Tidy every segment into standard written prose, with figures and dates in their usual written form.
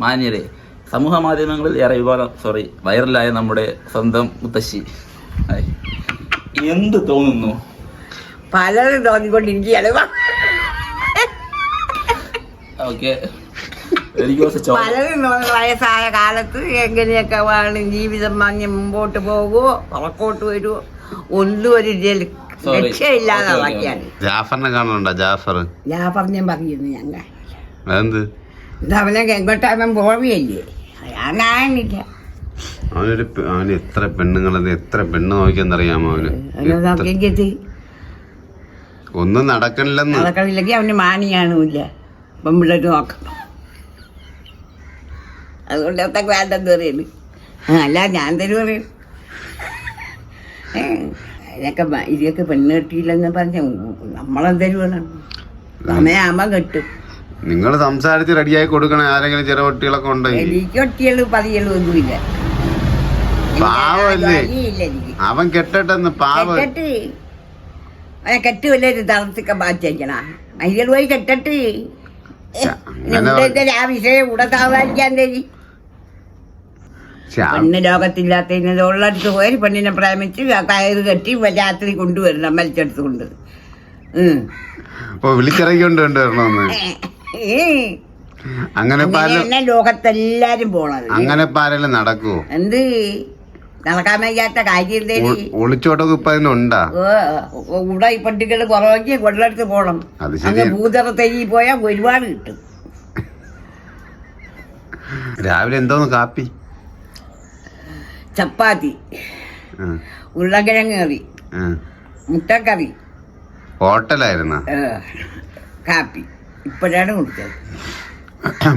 മാന്യരെ, സമൂഹ മാധ്യമങ്ങളിൽ ഏറെ വൈറലായ നമ്മുടെ സ്വന്തം മുത്തശ്ശി എന്ത് തോന്നുന്നു? പലരും തോന്നിക്കൊണ്ടിരിക്കുകയാണ്. ഓക്കെ, എനിക്ക് പലരും വയസ്സായ കാലത്ത് എങ്ങനെയൊക്കെ വേണം ജീവിതം വാങ്ങി മുമ്പോട്ട് പോകുമോ പുറക്കോട്ട് വരുമോ ഒന്നും ഒരു രക്ഷയില്ലാതെ നടക്കുകയാണ്. ജാഫറിനെ കാണുന്നുണ്ടോ? ജാഫർ ഞാൻ പറയുന്നു ഞങ്ങൾ എന്ത് എങ്ങോട്ടാകുമ്പോ പോവുകയല്ലേ, ഞാൻ കാണുന്നില്ല. അവന് എത്ര പെണ്ണ് നോക്കിയെന്നറിയാമോ? അവന് ഒന്നും നടക്കണില്ലെങ്കിൽ അവന് മാനിയാണുമില്ല, പെമ്പിള്ളേര് നോക്കണം. അതുകൊണ്ട് അതൊക്കെ വേണ്ടെന്ന് പറയുന്നു. അല്ല ഞാൻ തരും പറയും, ഇതൊക്കെ പെണ്ണ് കെട്ടിയില്ലെന്ന് പറഞ്ഞ നമ്മളെന്തരും സമയാകുമ്പോ കെട്ടും. നിങ്ങൾ സംസാരിച്ച് റെഡിയായി കൊടുക്കണേ. ആരെങ്കിലും ചെറിയ കുട്ടികളൊക്കെ ഉണ്ടെങ്കിൽ എനിക്ക് ഒട്ടികളും പതികളും ഒന്നുമില്ല. പാവല്ലേ അവൻ? കെട്ടട്ടെന്ന് പാവം കെട്ട് വല്ലൊരു തളർത്തിക്ക മാറ്റിക്കണ മൈകൾ പോയി കെട്ടിട്ട് ആ വിഷയം കൂടെ താവാനിക്കാൻ തരി. പെണ്ണ് ലോകത്തില്ലാത്തതിന് ഉള്ളടുത്ത് പോയി പെണ്ണിനെ പ്രേമിച്ച് കയറ് കെട്ടി രാത്രി കൊണ്ടുവരണം വലിച്ചെടുത്ത് കൊണ്ട് വിളിച്ചിറക്കി കൊണ്ടുവരണമെന്ന്. അങ്ങനെ ലോകത്തെല്ലാരും പോണത്. അങ്ങനെ പാരെല്ലാം നടക്കുവോ? എന്ത് നടക്കാൻ വയ്യാത്ത കാര്യം ഒളിച്ചോട്ടൊക്കെ ഇപ്പൊ അതിനുണ്ടാ? ഇവിടെ ഈ പട്ടികൾ കുറവാക്കി കൊള്ളടുത്ത് പോണം. അങ്ങ് ഭൂതറത്തേക്ക് പോയാൽ ഒരുപാട് കിട്ടും. രാവിലെ എന്തോന്ന് കാപ്പി? ചപ്പാത്തി, ഉരുളക്കിഴങ്ങ് കറി, മുട്ടക്കറി. ഹോട്ടലായിരുന്ന കാപ്പി ഇപ്പോഴാണ് കുടിച്ചത്.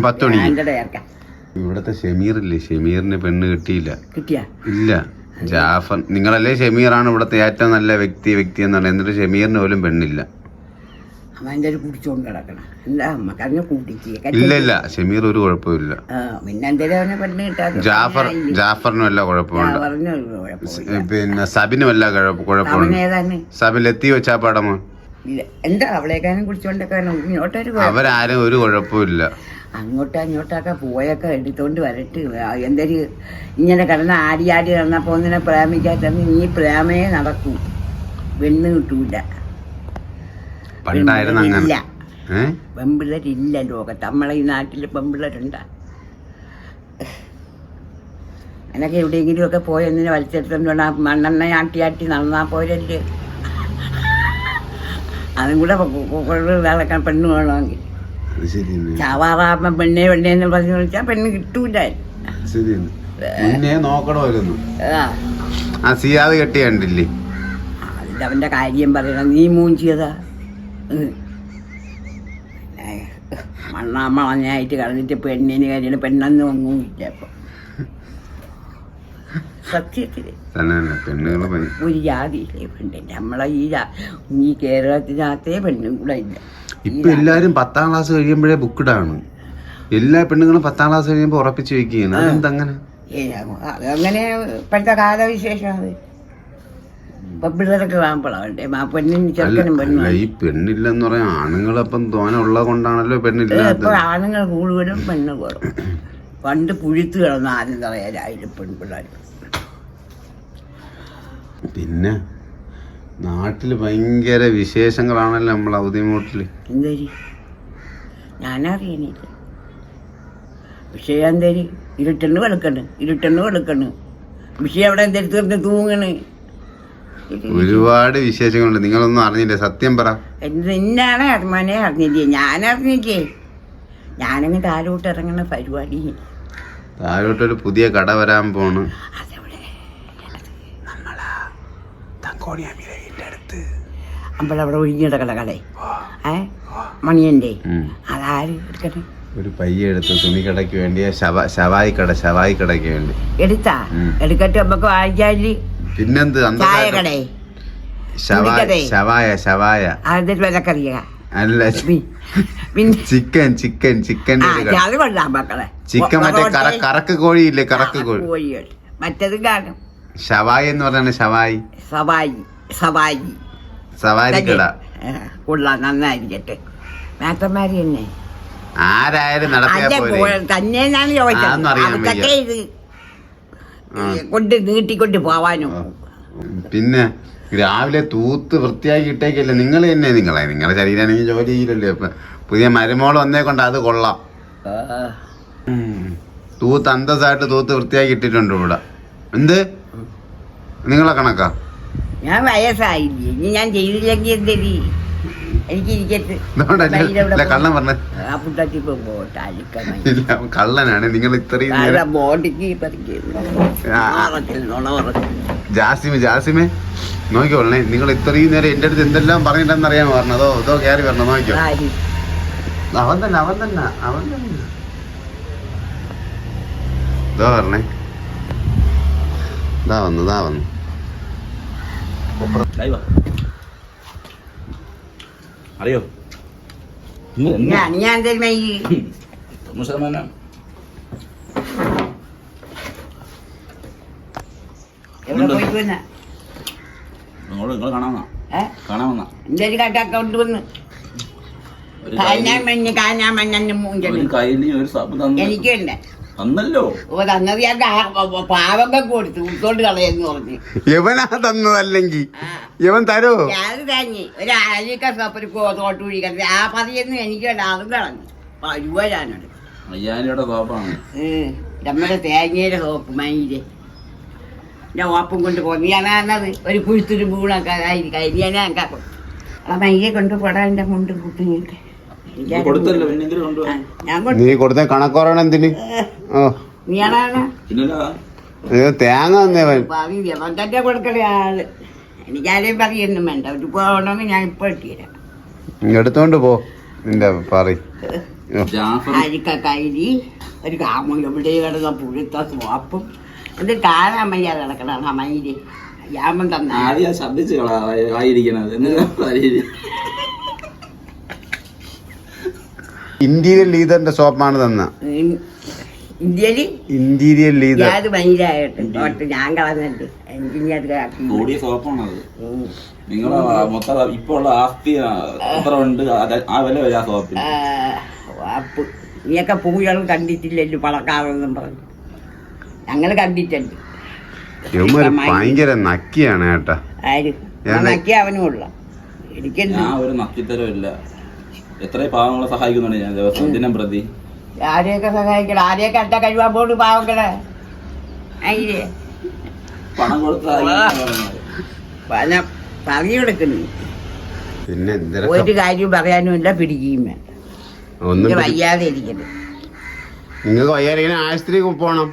10 മണി. ഇവിടത്തെ ഷമീറില്ലേ, ഷമീറിന് പെണ്ണ് കിട്ടിയില്ല. ഇല്ല, ജാഫർ. നിങ്ങളല്ലേ ഷമീറാണ് ഇവിടത്തെ ഏറ്റവും നല്ല വ്യക്തി എന്നാണ്. എന്നിട്ട് ഷമീറിന് പോലും പെണ്ണില്ല. ഇല്ല, ഷമീർ ഒരു കുഴപ്പമില്ല. ജാഫറിനും എല്ലാ കുഴപ്പമുണ്ട്. പിന്നെ സബിനും എല്ലാ കുഴപ്പമുണ്ട്. സബിൽ എത്തി വെച്ചാ പടമോ അവരാരും ഒരു കുഴപ്പമില്ല. അങ്ങോട്ടൊക്കെ പോയൊക്കെ എടുത്തോണ്ട് വരട്ട്. എന്തൊരു ഇങ്ങനെ കിടന്ന് ആടി കിടന്നപ്പോ ഒന്നിനെ പ്രേമിക്കാത്ത ഈ പ്രേമേ നടക്കൂ. പെണ്ണ് കിട്ടൂല. പെമ്പിള്ളേരില്ല ലോകത്ത്. നമ്മളെ ഈ നാട്ടില് പെമ്പിള്ളേരുണ്ടാ? എന്നൊക്കെ എവിടെയെങ്കിലും ഒക്കെ പോയി ഒന്നിനെ വലിച്ചെടുത്തോണ്ട് മണ്ണെണ്ണ ആട്ടി നടന്നാ പോരല്ലേ. അതും കൂടെ നടക്കാൻ പെണ്ണ് വേണമെങ്കിൽ ചാവാറാകുമ്പോ പെണ്ണേന്ന് പറഞ്ഞു വിളിച്ചാൽ പെണ്ണ് കിട്ടൂല. കെട്ടിയണ്ടില്ലേ അതിന്റെ അവന്റെ കാര്യം പറയണം. നീ മൂഞ്ചിയതാ മണ്ണാമളഞ്ഞായിട്ട് കളഞ്ഞിട്ട് പെണ്ണിന് കാര്യം പെണ്ണെന്ന് ഒന്നുമില്ല. ഇപ്പൊ സത്യത്തില് ഒരു ജാതിയില്ലേ പെണ്ണ്. നമ്മളെ ഈ കേരളത്തിനകത്തേ പെണ്ണും കൂടെ ഇല്ല. ഇപ്പൊ എല്ലാരും 10ാം ക്ലാസ് കഴിയുമ്പോഴേ ബുക്കിടാണ്. എല്ലാ പെണ്ണുങ്ങളും 10ാം ക്ലാസ് കഴിയുമ്പോ ഉറപ്പിച്ചു വെക്കുകയാണ്. അതെന്തങ്ങനെ? അതങ്ങനെ ഇപ്പോഴത്തെ കാലവിശേഷം. അത് പിള്ളേരൊക്കെ വാങ്ങപ്പോഴാവട്ടെ പെണ്ണിന് ചെറുക്കനും പെണ്ണും. ഈ പെണ്ണില്ലെന്ന് പറയാൻ ആണുങ്ങളപ്പം തോനെ ഉള്ളത് കൊണ്ടാണല്ലോ പെണ്ണില്ല. ഇപ്പോൾ ആണുങ്ങൾ കൂടുതലും പെണ്ണ് കുറവും. പണ്ട് പുഴുത്ത് കിടന്ന ആരും പറയാനായാലും പെൺപിള്ളേർ. പിന്നെ നാട്ടില് ഭയങ്കര വിശേഷങ്ങളാണല്ലോ നമ്മളെ അവധിമൂട്ടില്. എന്തരി ഞാനറിയണില്ല. വിഷയം എന്തരി ഇരുട്ടെണ്ണ് വെളുക്കണ്. വിഷയം അവിടെ എന്തെടുത്ത് തീർന്ന് തൂങ്ങണ്. ഒരുപാട് വിശേഷങ്ങളുണ്ട്. നിങ്ങളൊന്നും അറിഞ്ഞില്ലേ? സത്യം പറ. എന്നാണ് അറിഞ്ഞേ? അറിഞ്ഞില്ലേ? ഞാനറിഞ്ഞില്ലേ? ഞാനങ്ങ് താഴോട്ട് ഇറങ്ങണ പരിപാടി. താഴോട്ടൊരു പുതിയ കട വരാൻ പോണ്. അമ്പലവിടെ ഒഴിഞ്ഞിടക്കട കട മണിയന്റെ. അതാര് എടുക്കട്ടെ? ഒരു പയ്യ എടുത്ത് തുണിക്കടയ്ക്ക് വേണ്ടി ശവായി കടയ്ക്ക് വേണ്ടി എടുത്താ എടുക്കട്ടെ. നമുക്ക് വാങ്ങിക്കാല് പിന്നെന്ത് ചായക്കടേ ശവായ അതിൽ വിലക്കറിയ അല്ല ചിക്കൻ അത് കൊള്ളാം മക്കളെ. ചിക്കൻ മറ്റേ കറക്ക് കോഴിയില്ലേ? കറക്ക് കോഴി മറ്റത് കാണും. ശവായി എന്ന് പറഞ്ഞാണ്. സവാരി കട കൊള്ളാം, നന്നായിരിക്കട്ടെ. മേത്തന്മാര് തന്നെ ആരായാലും നടത്തിയാ പോലെ തന്നെ ഞാൻ ചോദിച്ചത് അതൊന്നും അറിയാൻ അതൊക്കെ ഇത് കൊണ്ട് നീട്ടിക്കൊണ്ട് പോവാനും. പിന്നെ രാവിലെ തൂത്ത് വൃത്തിയാക്കി ഇട്ടേക്കല്ലേ നിങ്ങൾ തന്നെ. നിങ്ങളെ ശരീരമാണെങ്കിൽ ജോലി ചെയ്യില്ലല്ലോ. ഇപ്പൊ പുതിയ മരുമോള് വന്നേ കൊണ്ട് അത് കൊള്ളാം. തൂത്ത് അന്തസ്സായിട്ട് തൂത്ത് വൃത്തിയാക്കി ഇട്ടിട്ടുണ്ട് ഇവിടെ. എന്ത് നിങ്ങളെ കണക്കാ? ഞാൻ വയസ്സായില്ലേ, ഇനി ഞാൻ ചെയ്തില്ലെങ്കിൽ എന്തേരി എനിക്ക് ഇരിക്കട്ടെ. കള്ളം പറഞ്ഞ ഇല്ല, കള്ളനാണ് നിങ്ങൾ ഇത്രയും ജാസിമെ നോക്കിക്കോളണേ. നിങ്ങൾ ഇത്രയും നേരം എന്റെ അടുത്ത് എന്തെല്ലാം പറഞ്ഞിട്ടെന്ന് അറിയാൻ പറഞ്ഞതോ അതോ കയറി വരണോ? നോക്കിക്കോ, അവൻ തന്നെ ഇതാ പറഞ്ഞേ. ഇതാ വന്നു അറിയോ ഞാൻ മുസൽമാനാ? എവിടെ പോയിട്ട് നിങ്ങൾ കാണാമെന്നാ എന്റെ കട്ടൊക്കെ കൊണ്ടുവന്ന് കാഞ്ഞാൻ മഞ്ഞ മൂഞ്ചല് എനിക്കുണ്ട്. തന്നല്ലോ. ഓ തന്നത് ഞാൻ പാവങ്ങൾ കൊടുത്തു ഉൾക്കൊണ്ട് കളയെന്ന് പറഞ്ഞു. യവനാ തന്നതല്ലെങ്കിൽ യവൻ തരോ? ഞാൻ തങ്ങി ഒരു അരിക്ക സപ്പര് തോട്ട് കുഴിക്കട്ടെ ആ പതിയൊന്നും എനിക്ക് വേണ്ട. അതും കളഞ്ഞു രൂപ ഞാനുണ്ട്. 5000 സോപ്പാണ് നമ്മുടെ തേങ്ങയുടെ സോപ്പ് മൈര് എൻ്റെ ഓപ്പും കൊണ്ട് കൊന്നിയാണത് ഒരു കുഴിത്തൊരു പൂണൊക്കെ കരിയാനാ ആ മൈരെ കൊണ്ട് പോടാ എൻ്റെ മുണ്ട് കുട്ടിങ്ങൾക്ക്. നീ കൊടുത്ത കണക്കോറണം എന്തിന്? നീയാണാണ് തേങ്ങ തന്നെ കൊടുക്കണേ ആള്. എനിക്കാരെയും പറയൊന്നും വേണ്ട. ഒരു പോകണമെങ്കിൽ ഞാൻ ഇപ്പൊ എത്തിയിരാം. എടുത്തോണ്ട് പോ. നിന്റെ അരിക്ക കൈരി ഒരു കാമും എവിടെ കിടന്ന പുഴുത്ത സ്വാപ്പും ഇത് കാണാൻ വയ്യാതെ കിടക്കണം. ആ മയില് യാമം തന്നെ ഇന്റീരിയർ ലീഡറിന്റെ സോപ്പാണ് തന്ന. ഇന്റീരിയർ ലീഡർ അത് മയിലായിട്ട് ഞാൻ കളഞ്ഞിട്ട് എനിക്ക് കൂടിയ സോപ്പാണത്. നിങ്ങളെ മൊത്തം ഇപ്പൊ ഉള്ള ആസ്തി എത്ര ഉണ്ട് ആ വില വരാ സോപ്പിന്. നീയൊക്കെ പൂകളും കണ്ടിട്ടില്ലല്ലോ പളക്കാറെന്നും പറഞ്ഞു. ഞങ്ങള് കണ്ടിട്ടുണ്ട്. ഭയങ്കര നക്കിയാണ് കേട്ടാ. ആര് നക്കി അവനും ഉള്ള എനിക്കെന്ത് ഞാൻ ഒരു നക്കിത്തരമില്ല. എത്ര പാവങ്ങളെ സഹായിക്കുന്നുണ്ട് ഞാൻ ദിവസം ദിനം പ്രതി. ആരെയൊക്കെ സഹായിക്കണം? ആരെയൊക്കെ അട്ട കഴിവാൻ പോണ്ട് പാവങ്ങളെ അതിലെ പണം കൊടുത്ത പറഞ്ഞു കൊടുക്കുന്നു. പിന്നെ ഒരു കാര്യം പറയാനും ഇല്ല, പിടിക്കുകയും വേണ്ട. വയ്യാതെ ഇരിക്കരുത്. നിങ്ങൾക്ക് വയ്യാതെ ആശുപത്രി പോണം.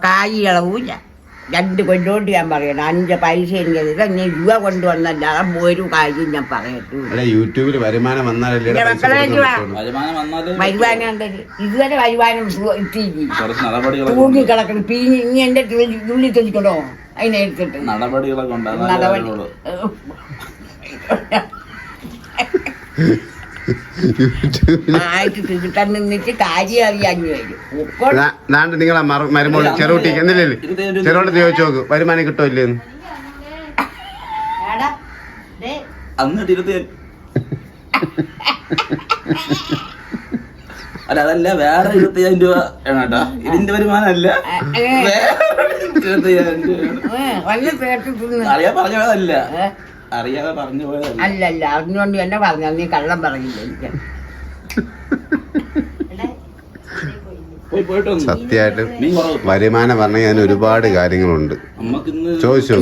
കായ് ഇളവില്ല. 2 കൊണ്ടോണ്ട് ഞാൻ പറയണം. 5 പൈസ എനിക്കത് നീ രൂപ കൊണ്ടുവന്നല്ല ഒരു കാര്യം ഞാൻ പറയട്ടു. യൂട്യൂബിൽ വരുമാനം വന്നാലേ വരുമാനം ഉണ്ടത്. ഇതുവരെ വരുമാനം തൂങ്ങി കിടക്കണം. പിരിഞ്ഞ് ഇനി എന്റെ ഉള്ളിൽ തെളിക്കണോ അതിനെടുത്തിട്ട് നടപടി നിന്നിട്ട് കാര്യം അറിയാഞ്ഞു വരും. നിങ്ങളെ മരുമോള് ചെറുകുട്ടി എന്നില്ലേ ചെറുകൊണ്ട് ചോദിച്ചു നോക്ക് വരുമാനം കിട്ടുമില്ലേന്ന്. അല്ല അതല്ല വേറെ 25,000 രൂപ വേണേട്ടാ. ഇതിന്റെ വരുമാനമല്ല, 25,000 രൂപ അറിയാൻ പറഞ്ഞു പോയതല്ല. അറിയാതെ പറഞ്ഞു പോയതല്ല. അല്ലല്ല അറിഞ്ഞുകൊണ്ട് തന്നെ പറഞ്ഞ. നീ കള്ളം പറഞ്ഞില്ല എനിക്ക്. സത്യമായിട്ട് വരുമാനം പറഞ്ഞാൽ ഞാൻ ഒരുപാട് കാര്യങ്ങളുണ്ട് ചോദിച്ചു.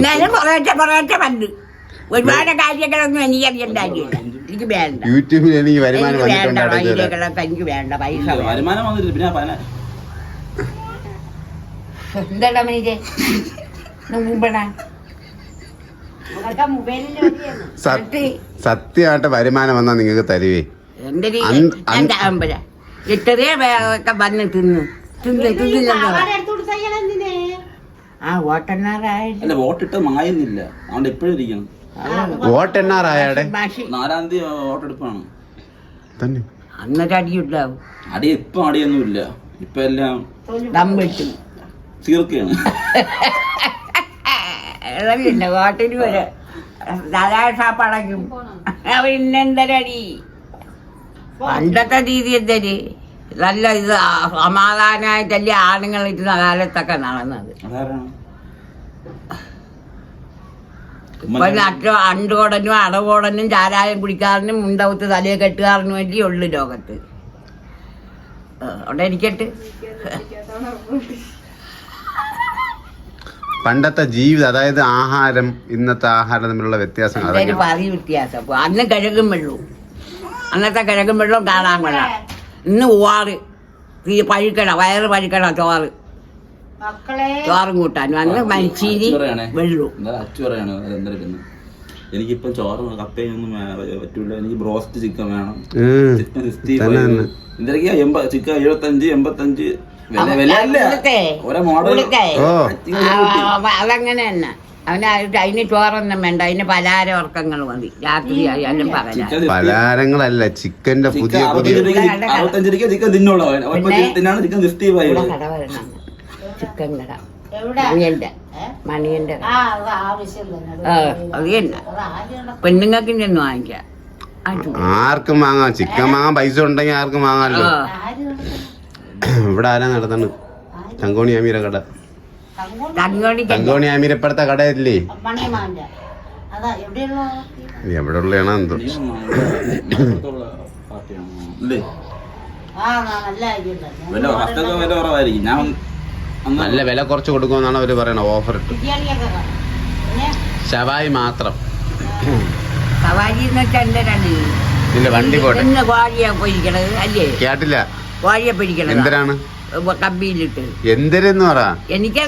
ഒരുപാട് കാര്യങ്ങളൊന്നും എനിക്കറിയണ്ടാക്കില്ല. എനിക്ക് വേണ്ട. യൂട്യൂബിൽ എനിക്ക് വരുമാനം എനിക്ക് വേണ്ട പൈസ. വരുമാനം വന്നിട്ട് പിന്നെ എന്താ മീരെ മുമ്പണ സത്യമായിട്ട് വരുമാനം വന്നാൽ നിങ്ങൾക്ക് തരുവേ. ഇത്രേ ഒക്കെ വന്ന് തിന്ന് ആ വോട്ടെണ്ണാറായില്ല. വോട്ടിട്ട് മായുന്നില്ല. അതുകൊണ്ട് എപ്പോഴും ഇരിക്കണം. വോട്ടെണ്ണാറായാടെ 4-ാം തീയതി വോട്ടെടുപ്പാണ്. അന്നൊരു അടിയുണ്ടാവും. അടി ഇപ്പൊ അടിയൊന്നുമില്ല. ഇപ്പൊ എല്ലാം ദമ്മിട്ട് തീർക്കുകയാണ്. വോട്ടിന് വരെ ധാരാളം ഷാപ്പടക്കും. പിന്നെന്തരടി പണ്ടത്തെ രീതി എന്തേല് നല്ല ഇത് സമാധാനമായിട്ടല്ലേ ആണുങ്ങൾ ഇരുന്ന കാലത്തൊക്കെ നടന്നത്. അതാരാണ്? ഇപ്പൊ അണ്ടോടനും അടവോടനും ചാരായം കുടിക്കാരനും മുണ്ടവത്ത് തലയെ കെട്ടുകാരനും വേണ്ടി ഉള്ളു ലോകത്ത്. അവിടെ ഇരിക്കട്ടെ. പണ്ടത്തെ ജീവിതം, അതായത് ആഹാരം, ഇന്നത്തെ ആഹാരം തമ്മിലുള്ള വ്യത്യാസം അതൊരു പതി വ്യത്യാസം. അന്ന് കിഴക്കും വെള്ളവും, അന്നത്തെ കിഴക്കും വെള്ളവും കാണാൻ കൊള്ളാം. ഇന്ന് ഓറ് പഴുക്കണ, വയറ് പഴുക്കണ ചോറ്, ചോറും കൂട്ടാനും. അന്ന് മനുഷ്യരി വെള്ളവും. അച്ചു പറയാണ് എന്തെടുക്കുന്നത്. എനിക്കിപ്പം ചോറ് കപ്പയൊന്നും പറ്റൂല, എനിക്ക് ബ്രോസ്റ്റ് ചിക്കൻ വേണം. ചിക്കൻ 65 എന്തൊക്കെയാ, ചിക്കൻ 75 85 അതങ്ങനെ തന്നെ. അതിന് ചോറൊന്നും വേണ്ട, അതിന് പലഹാര വർക്കങ്ങൾ മതി. രാത്രി ആയാലും പലഹാരങ്ങളല്ല, ചിക്കന്റെ പുതിയ പുതിയ ചിക്കൻ തിന്നോളൂ. ചിക്കൻ കട മണിയന്റെ അത് തന്നെ പെണ്ണുങ്ങൾക്ക് ചെന്ന് വാങ്ങിക്കാം. ആർക്കും വാങ്ങാം, ചിക്കൻ വാങ്ങാൻ പൈസ ഉണ്ടെങ്കിൽ ആർക്കും വാങ്ങാമല്ലോ. ഇവിടെ ആരാ നടത്താണ്? തങ്കോണി ആമീര കട. തങ്കോണി ആമീര ഇപ്പഴത്തെ കടയില്ലേ? എവിടെ ഉള്ളതാണോ എന്തോ. നല്ല വില കുറച്ച് കൊടുക്കുമെന്നാണ് അവര് പറയണത്. ഓഫർ ഇട്ട് ശവായി മാത്രം. ഇതിന്റെ വണ്ടി പോട്ടെ. കേട്ടില്ല. എന്തിനാണ് കമ്പിയിലിട്ട് എന്തെന്ന് പറ? എനിക്ക്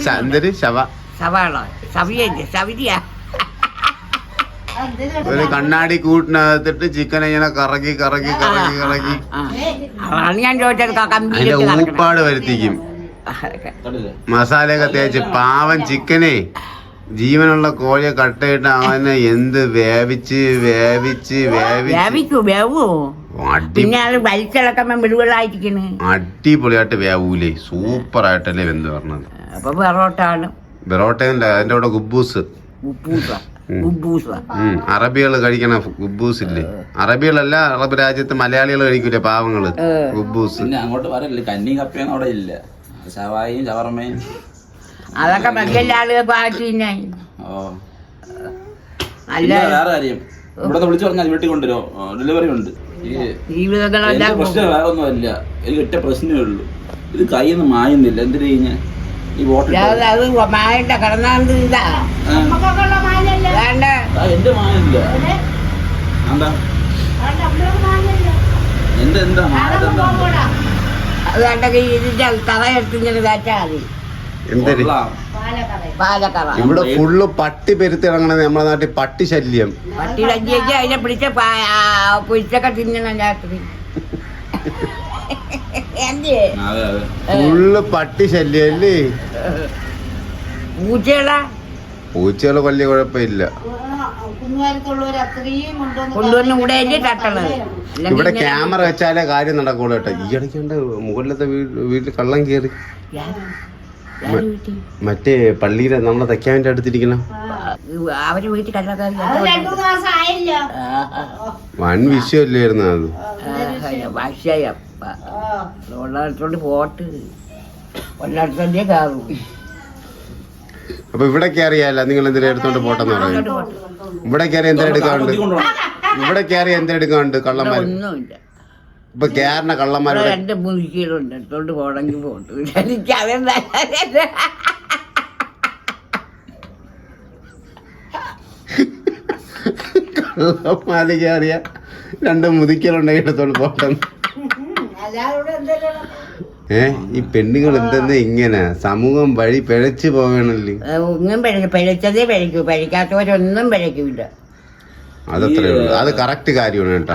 സവാള സവിരിയാ. ഒരു കണ്ണാടി കൂട്ടിനകത്തിട്ട് ചിക്കൻ ഇങ്ങനെ കറക്കി കറക്കി കറക്കി കറക്കി അതാണ് ഞാൻ ചോദിച്ചത്. അതിന്റെ ഊപ്പാട് വരുത്തിക്കും. മസാലയൊക്കെ തേച്ച് പാവൻ ചിക്കനെ, ജീവനുള്ള കോഴിയെ കട്ടയിട്ട് അവനെ എന്ത് വേവിച്ച് വേവിച്ച് അടിപൊളിയായിട്ട് വേവൂലേ. സൂപ്പറായിട്ടല്ലേ വെന്ത് പറഞ്ഞത്. ബെറോട്ടയല്ല, അതിന്റെ കൂടെ ഗുബൂസ്. അറബികൾ കഴിക്കണ ഗുബൂസ് ഇല്ലേ? അറബികളല്ല, അറബ് രാജ്യത്ത് മലയാളികൾ കഴിക്കൂലേ പാവങ്ങള്, ഗുബൂസ്. അങ്ങോട്ട് പറയല്ലേ, കഞ്ഞി കപ്പയൊന്നും അവിടെ ഇല്ല. ഷവായും ഷവർമയും അതൊക്കെ മറ്റുള്ള ആളുകൾക്ക് ആക്കിന്നെ. വേറെ കാര്യം, ഇവിടെ വിളിച്ചു പറഞ്ഞാൽ വീട്ടിൽ കൊണ്ടുവരോ, ഡെലിവറി ഉണ്ട്. പ്രശ്നം വേറെ ഒന്നുമല്ല, എനിക്ക് ഒറ്റ പ്രശ്നമേ ഉള്ളൂ. ഇത് കയ്യിൽ നിന്ന് മായുന്നില്ല. എന്തിനു കഴിഞ്ഞാൽ ഈ ബോട്ടിൽ എന്റെ മായില്ല. എന്താ എന്താ ഇതിന്റെ തറയെടുത്തിങ്ങനെ കാറ്റാൽ മതി. ഇവിടെ ഫുള്ള് പട്ടി പെരുത്തി ഇറങ്ങണത്. നമ്മുടെ നാട്ടിൽ പട്ടി ശല്യം. പട്ടി ശല്യം അതിനെ പിടിച്ച പൊരിച്ചൊക്കെ തിന്നണം രാത്രി. ഫുള്ള് പട്ടി ശല്യം അല്ലേ? പൂച്ചകള് വലിയ കുഴപ്പമില്ല. ഇവിടെ ക്യാമറ വെച്ചാലേ കാര്യം നടക്കുള്ളൂ കേട്ടോ. ഈ ഇടയ്ക്കുണ്ട് മുകളിലത്തെ വീട്ടിൽ കള്ളം കയറി. മറ്റേ പള്ളിയിലെ നമ്മളെ തെക്കാവിന്റെ അടുത്തിരിക്കണം. അവര് വീട്ടിൽ വൻ വിഷയല്ലായിരുന്നു അത്. ഉള്ളിടത്തോണ്ട് പോട്ട് ഉള്ളിടത്തോണ്ടേ കയറും. അപ്പൊ ഇവിടെ കയറിയല്ല നിങ്ങൾ എന്തിനാ എടുത്തോണ്ട് പോട്ടെന്ന് പറയും. ഇവിടെ കയറി എന്തിനാ എടുക്കാറുണ്ട്? ഇവിടെ കയറി എന്തിനാ എടുക്കാറുണ്ട്? കള്ളന്മാർ ഒന്നുമില്ല. ഇപ്പൊ കേരള കള്ളന്മാരുടെ 2 മുറിക്കുകളുണ്ട്. എടുത്തോണ്ട് പോണെങ്കിൽ പോട്ട്. എനിക്ക് അതെന്താ കള്ളന്മാര് കയറിയ 2 മുതിക്കലുണ്ടെങ്കിൽ എടുത്തോണ്ട് പോട്ടെന്ന്. ഈ പെണ്ണുങ്ങൾ എന്തെന്ന് ഇങ്ങനെ സമൂഹം വഴി പിഴച്ചു പോകണല്ലേ. ഒന്നും പിഴച്ചതേ പിഴക്കൂ, പിഴക്കാത്തവരൊന്നും പിഴക്കൂല. അതത്രേ ഉള്ളൂ. അത് കറക്റ്റ് കാര്യമാണ് കേട്ടോ.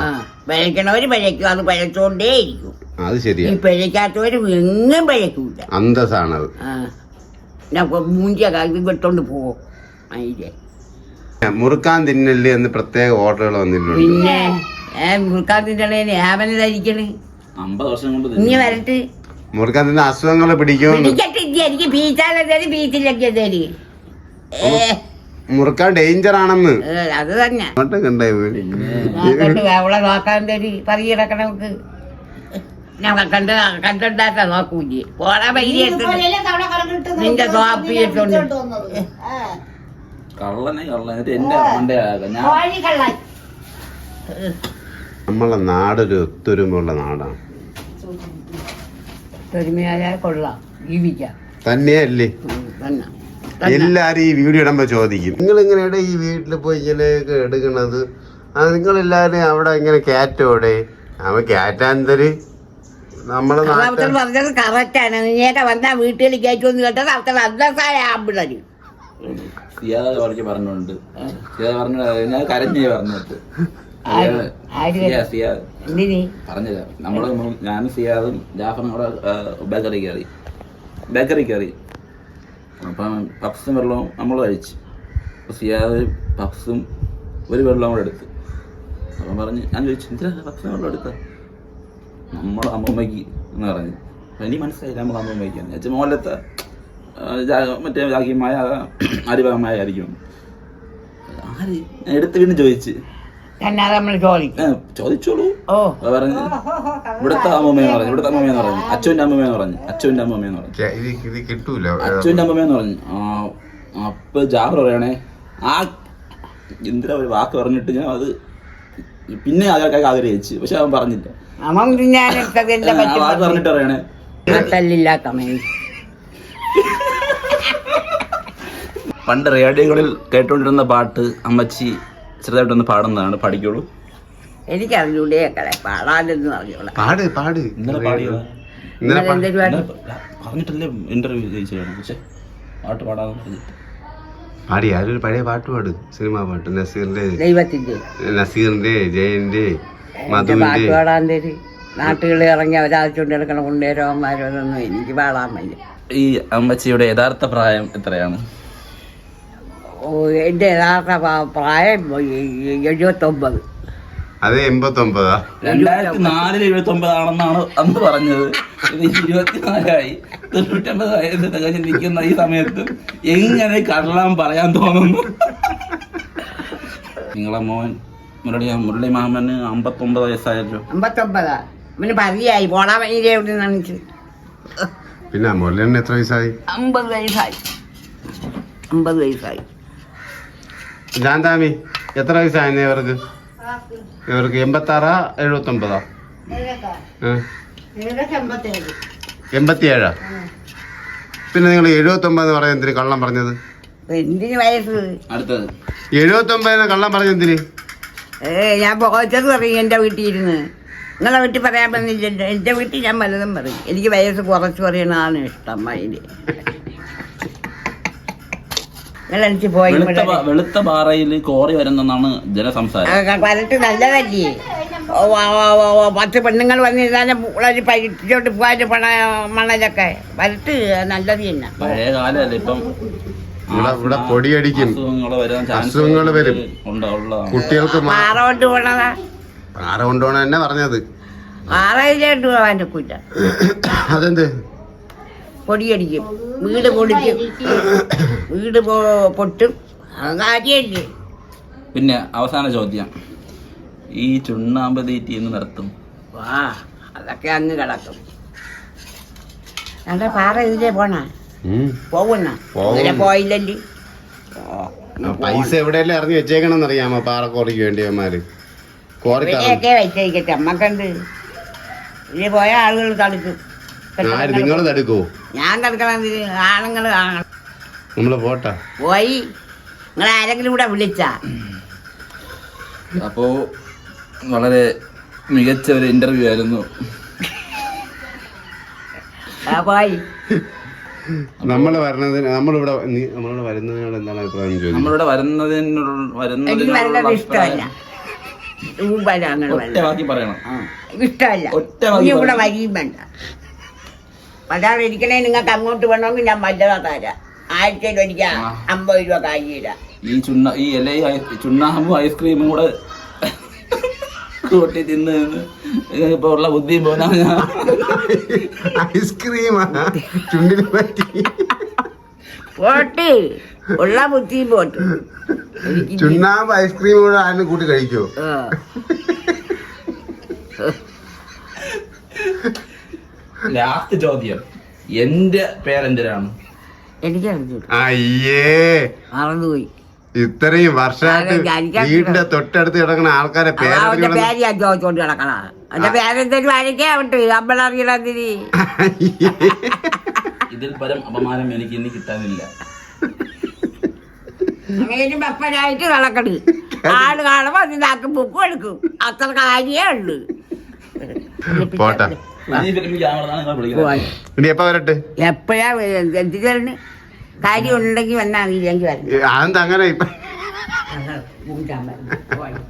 പിഴക്കണവര് പിഴക്കും, അത് പിഴച്ചോണ്ടേ ഇരിക്കും. അത് ശരിയാ. ഈ പിഴക്കാത്തവര് എങ്ങും പിഴക്കൂല. അന്തസ്സാണത്. മൂഞ്ചിയ കാര്യം വിട്ടോണ്ട് പോവും. മുറുക്കാൻ തിന്നല് എന്ന് പ്രത്യേക ഓർഡറുകൾ വന്നിട്ടുണ്ട്. പിന്നെ മുറുക്കാൻ തിന്നണേന് ആവനെ ധരിക്കണ്. 50 വർഷം കൊണ്ട് ഇനി വരട്ട്. മുറുക്കാൻ തിന്ന അസുഖങ്ങൾ പിടിക്കും. എനിക്ക് പീച്ചാലെന്തായാലും പീച്ചിലൊക്കെ എന്തായാലും മുറുക്കാൻ ഡേഞ്ചർ ആണെന്ന് അത് തന്നെ അങ്ങോട്ട് കണ്ടേ നോക്കണ്ട് അവളെ നോക്കാൻ തരി പറയിടക്ക നമുക്ക് കണ്ടുണ്ടാക്കാൻ നോക്കൂല്ലേ പോടാ പൈരി നിന്റെ സോപ്പി ഇട്ടുണ്ട് നമ്മളെ നാടൊരു ഒത്തൊരുമുള്ള നാടാണ്. ഒരുമയായ കൊള്ളാം ജീവിക്കാം തന്നെയല്ലേ? തന്നെ എല്ലാരും ഈ വീഡിയോ ഇടുമ്പോ ചോദിക്കും നിങ്ങൾ ഇങ്ങനെ ഈ വീട്ടിൽ പോയി ഇങ്ങനെയൊക്കെ എടുക്കണത്, നിങ്ങളെല്ലാരും അവിടെ ഇങ്ങനെ ക്യാറ്റോടെ അവൻ ക്യാറ്റാന്തര് നമ്മളെ അവത്തൽ പറഞ്ഞത് കറക്റ്റാണ്. നീയൊക്കെ വന്നാ വീട്ടിൽ കയറ്റുമെന്ന് കേട്ടത് അവത്തൽ അന്തസ്സായ ആമ്പിളര് പറഞ്ഞുണ്ട്. ഞാൻ കരഞ്ഞേ പറഞ്ഞിട്ട് പറഞ്ഞില്ല. നമ്മള് ഞാനും സിയാദും ജാഫറും കൂടെ ബേക്കറി കയറി. അപ്പം പപ്സും വെള്ളവും നമ്മൾ കഴിച്ചു. അപ്പോൾ സിയാദ് പപ്സും ഒരു വെള്ളവും കൂടെ എടുത്ത്. അപ്പം പറഞ്ഞ് ഞാൻ ചോദിച്ചു എന്തിനാ പപ്സും വെള്ളം എടുത്ത? നമ്മളെ അമ്മമ്മയ്ക്ക് എന്ന് പറഞ്ഞു. അപ്പം എനിക്ക് മനസ്സിലായില്ല നമ്മളെ അമ്മമ്മയ്ക്കാണ്. ചേച്ചി മോലത്തെ മറ്റേ ജാക്കിമായ അരിഭാഗമായ ആയിരിക്കും. ആര് ഞാൻ എടുത്ത് വീണ്ടും ചോദിച്ച് ചോദിച്ചോളൂ പറഞ്ഞു. ഇവിടുത്തെ അമ്മമ്മയെന്ന് പറഞ്ഞു, ഇവിടുത്തെ അമ്മമ്മയെന്ന് പറഞ്ഞു, അച്ഛൻ്റെ അമ്മമ്മയെന്ന് പറഞ്ഞു, അച്ഛൻ്റെ അമ്മമ്മയെന്ന് പറഞ്ഞു, അച്ഛൻ്റെ അമ്മമ്മയെന്ന് പറഞ്ഞു. അപ്പൊ ജാഫർ പറയണേ ആ എന്തിനാ ഒരു വാക്ക് പറഞ്ഞിട്ട് ഞാൻ അത് പിന്നെ അതൊക്കെ ആഗ്രഹിച്ചു. പക്ഷെ അവൻ പറഞ്ഞില്ല. വാക്ക് പറഞ്ഞിട്ട് പറയണേ പണ്ട് റേഡിയോകളിൽ കേട്ടോണ്ടിരുന്ന പാട്ട് അമ്മച്ചി ചെറുതായിട്ടൊന്ന് പാടുന്നതാണ്. പഠിക്കുള്ളൂ. എനിക്കറിഞ്ഞൂടെ പാടാനെന്ന് പറഞ്ഞോളാം. ഇന്നലെ പാടിയോ? പറഞ്ഞിട്ടല്ലേ ഇന്റർവ്യൂ ചെയ്യിച്ചാണ്. പക്ഷെ പാട്ട് പാടാന്ന് പറഞ്ഞിട്ട് പാടി. ആരൊരു പഴയ പാട്ട് പാട്, സിനിമാ പാട്ട്. നസീറിന്റെ ജയന്റെ പാട്ട് പാടാൻ തരി. നാട്ടുകളിൽ ഇറങ്ങി അവരാച്ചുകൊണ്ട് എടുക്കണ കൊണ്ടേരോന്മാരോന്നും എനിക്ക് പാടാൻ വയ്യ. ഈ അമ്മച്ചിയുടെ യഥാർത്ഥ പ്രായം എത്രയാണ്? എന്റെ യഥാർത്ഥ പ്രായം 79. അത് 89. 2004 79 ആണെന്നാണ് അന്ന് പറഞ്ഞത്. ഇത് 24 99 നിൽക്കുന്ന ഈ സമയത്ത് എങ്ങനെ കള്ളം പറയാൻ തോന്നുന്നു? നിങ്ങളെ മോൻ മുരളി മാമന് 59 വയസ്സായല്ലോ. 59 പിന്നെ പറയായി പോടാ വൈകിട്ട് എവിടെ നണിച്ചു. പിന്നെ മുരളിന് എത്ര വയസ്സായി? 50 വയസ്സായി. 50 വയസ്സായി. ജാന്താമി എത്ര വയസ്സായിരുന്നു ഇവർക്ക്? 86 79? 87. പിന്നെ നിങ്ങൾ 79 പറയാൻ എന്തിന് കള്ളം പറഞ്ഞത്? എന്തിന് വയസ്സ്? 79 കള്ളം പറഞ്ഞ എന്തിന്? ഞാൻ പോച്ചത് പറയും എന്റെ വീട്ടിൽ ഇരുന്ന്. നിങ്ങളെ വീട്ടിൽ പറയാൻ പറ്റില്ല. എന്റെ വീട്ടിൽ ഞാൻ പലതും പറയും. എനിക്ക് വയസ്സ് കുറച്ച് പറയണതാണ് ഇഷ്ടം. അതിന് വെളുത്ത പാറയിൽ കോറി വരുന്നെന്നാണ് ജനസംസാരം. പലട്ട് നല്ലതല്ലേ? 10 പെണ്ണുങ്ങൾ വന്നിരുന്നാലും പരിച്ചോട്ട് പോകാൻ മണലൊക്കെ വരട്ട് നല്ലത് തന്നെ. പഴയ കാലല്ലേ ഇപ്പം. ഇവിടെ പൊടിയടിക്കും, അസുഖങ്ങൾ വരും കുട്ടികൾക്ക്. പാറ കൊണ്ട് പോണതാ. പാറ കൊണ്ടുപോണ തന്നെ പറഞ്ഞത്. പാറയിലോട്ട് പോകാൻ ഒക്കില്ല. അതെന്ത്? പൊടിയടിക്കും, വീട് പൊടിക്കും, വീട് പൊട്ടും. കാര്യല്ലേ? പിന്നെ അവസാന ചോദ്യം, ഈ ചുണ്ണാമ്പ് തീറ്റി എന്ന് നടത്തും? വാ, അതൊക്കെ അങ്ങ് കിടക്കും. എന്റെ പാറ ഇതിലേ പോണ പോകുന്ന പോയില്ലല്ലേ? പൈസ എവിടെയെല്ലാം ഇറങ്ങി വെച്ചേക്കണം അറിയാമോ? പാറക്കോറിക്ക് വേണ്ടിയവന്മാര് കോറിയൊക്കെ വെച്ചേക്കട്ടെ. അമ്മക്കുണ്ട്. ഇതിൽ പോയ ആളുകൾ തടുക്കും. നിങ്ങൾ തടുക്കോ? ഞാൻ തടുക്കണം. ആണുങ്ങൾ കാണണം. നമ്മള് പോട്ടാ പോയി. നിങ്ങൾ ആരെങ്കിലും കൂടെ വിളിച്ചാ? അപ്പോ വളരെ മികച്ച ഒരു ഇന്റർവ്യൂ ആയിരുന്നു. പോയി. നമ്മള് വരുന്നതിന് നമ്മളിവിടെ വരുന്നതിനോട് എന്താണ് അഭിപ്രായം ചോദിക്കും? നമ്മളിവിടെ വരുന്നത് ഇഷ്ടമല്ല. പറയണം. ഇഷ്ടമല്ല. ഇനി ഇവിടെ വരിയും വേണ്ട. പതാറ് ഇരിക്കണേ. നിങ്ങൾക്ക് അങ്ങോട്ട് വേണമെങ്കിൽ ഞാൻ വല്ലതാ തരാം. ആഴ്ചയിൽ ഒരിക്കൽ 50 രൂപ കാര്യം. ഈ ചുണ്ണാമ്പും ഐസ്ക്രീമും കൂടെ കൂട്ടി തിന്ന് ഇപ്പൊ ഉള്ള ബുദ്ധിയും പോനാ. ഐസ്ക്രീമാ ചുണ്ടിനെ പറ്റി പോട്ട് ഉള്ള ബുദ്ധിയും പോട്ട് എനിക്ക് ചുണ്ണാമ്പ് ഐസ്ക്രീം കൂടെ ആരും കൂട്ടി കഴിക്കോ? ആ. ലാസ്റ്റ് ചോദ്യം, എന്റെ പേരെന്തരാണ്? എനിക്കറിഞ്ഞു അയ്യേ, മറന്നുപോയി. ഇത്രയും വർഷമായിട്ട് വീടിന്റെ തൊട്ടടുത്ത് കിടക്കുന്ന ആൾക്കാരെ അവന്റെ പേര് ഞാൻ ചോദിച്ചോണ്ട് കിടക്കണ. എന്റെ പേരെന്തെങ്കിലും അരക്കാവട്ടെ, അമ്പളറിയണതിരി. ഇതിൽ പരം അപമാനം എനിക്ക് ഇനി കിട്ടാനില്ല. അങ്ങനെ വെപ്പനായിട്ട് കിടക്കണ്. ആള് കാണുമ്പോ അതിനാക്ക് ബുക്കും എടുക്കും. അത്ര കാര്യേ ഉള്ളു. പോട്ടെ, ഇനി എപ്പ വരട്ടെ? എപ്പോഴാ എന്തിനാണ് കാര്യം ഉണ്ടെങ്കിൽ വന്നാൽ ഇല്ലെങ്കിൽ വരണം. അതെന്താ അങ്ങനെ ഇപ്പൊ? ഊറ്റാൻ വരണം.